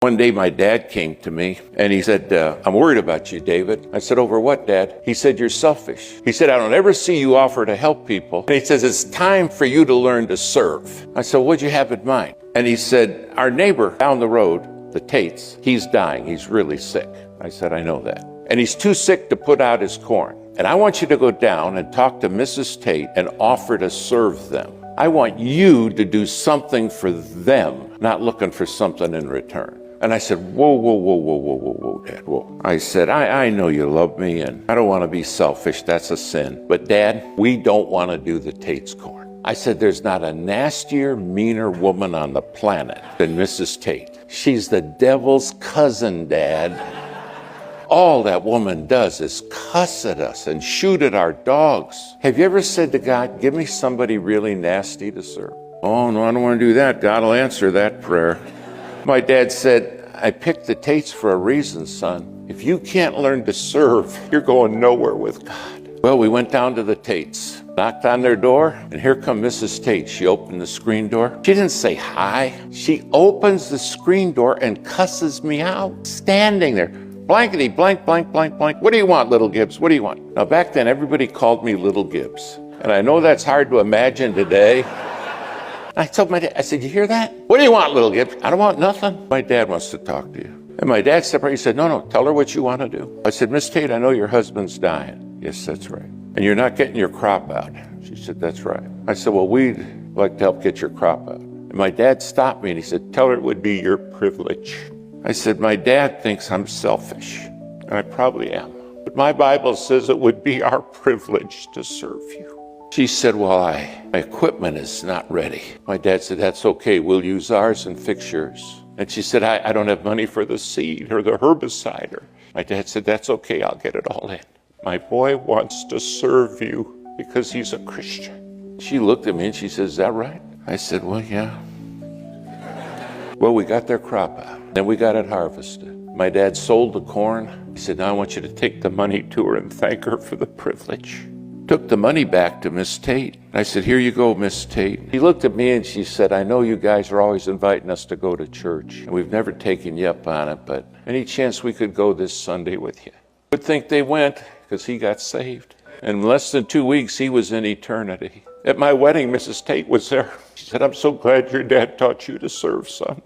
One day my dad came to me and he said, I'm worried about you, David. I said, over what, Dad? He said, you're selfish. He said, I don't ever see you offer to help people. And he says, it's time for you to learn to serve. I said, what'd you have in mind? And he said, our neighbor down the road, the Tates, he's dying. He's really sick. I said, I know that. And he's too sick to put out his corn. And I want you to go down and talk to Mrs. Tate and offer to serve them. I want you to do something for them, not looking for something in return. And I said, whoa, Dad, whoa. I said, I know you love me and I don't want to be selfish. That's a sin. But Dad, we don't want to do the Tate's corn. I said, there's not a nastier, meaner woman on the planet than Mrs. Tate. She's the devil's cousin, Dad. All that woman does is cuss at us and shoot at our dogs. Have you ever said to God, give me somebody really nasty to serve? Oh, no, I don't want to do that. God will answer that prayer. My dad said, I picked the Tates for a reason, son. If you can't learn to serve, you're going nowhere with God. Well, we went down to the Tates, knocked on their door, and here come Mrs. Tate. She opened the screen door. She didn't say hi. She opens the screen door and cusses me out, standing there. Blankety, blank, blank, blank, blank. What do you want, Little Gibbs? What do you want? Now, back then, everybody called me Little Gibbs. And I know that's hard to imagine today. I told my dad, I said, you hear that? What do you want, Little Gibbs? I don't want nothing. My dad wants to talk to you. And my dad stepped right, he said, no, tell her what you want to do. I said, Miss Tate, I know your husband's dying. Yes, that's right. And you're not getting your crop out. She said, that's right. I said, well, we'd like to help get your crop out. And my dad stopped me and he said, tell her it would be your privilege. I said, my dad thinks I'm selfish. And I probably am. But my Bible says it would be our privilege to serve you. She said, well, my equipment is not ready. My dad said, that's okay. We'll use ours and fix yours. And she said, I don't have money for the seed or the herbicide. My dad said, that's okay. I'll get it all in. My boy wants to serve you because he's a Christian. She looked at me and she said, is that right? I said, well, yeah. Well, we got their crop out. Then we got it harvested. My dad sold the corn. He said, now I want you to take the money to her and thank her for the privilege. Took the money back to Miss Tate. I said, here you go, Miss Tate. She looked at me and she said, I know you guys are always inviting us to go to church, and we've never taken you up on it, but any chance we could go this Sunday with you? Would think they went, because he got saved. In less than 2 weeks, he was in eternity. At my wedding, Mrs. Tate was there. She said, I'm so glad your dad taught you to serve, son.